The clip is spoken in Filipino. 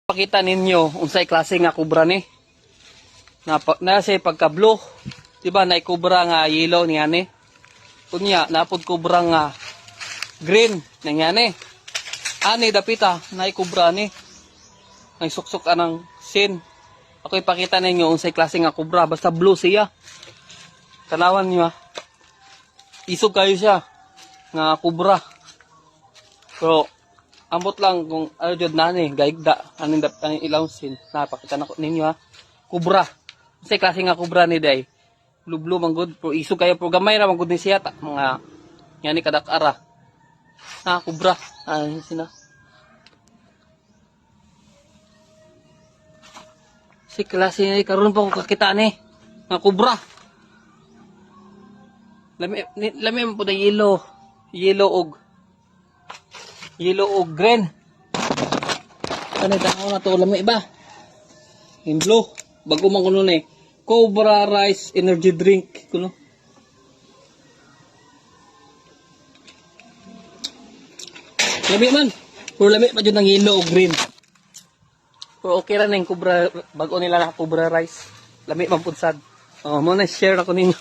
Pakita ninyo unsay klase nga kubra ni. Na say pagka blue, di ba nay kubra nga yellow niya ni. Kunya napod kubra nga green niya ni. Ani dapita nay kubra ni. Nay suksok anang sin. Ako ipakita ninyo unsay klase nga kubra basta blue siya. Tanawan niyo. Isog kayo siya nga kubra. Pero ambot lang kung ano jud nani gaigda aning ang ilaw sin napakita nako ninyo ha kubra say klase nga kubra ni day blue man good pero isog kayo pero gamay ra man gud ni siya ta mga yani kadak-ara ha kubra sina si klase ni karon pa ko kakita ni nga kubra lami man pud yellow o green. Ano daw na to lami ba? In blue. Bago man kuno ni. Cobra Rice Energy Drink kuno. Lami man. Pero lami pa jud ng yellow o green. Pero okay ra ning Cobra bago nila na Cobra Rice. Lami man pud sad. Oh, mo na share ako ninyo.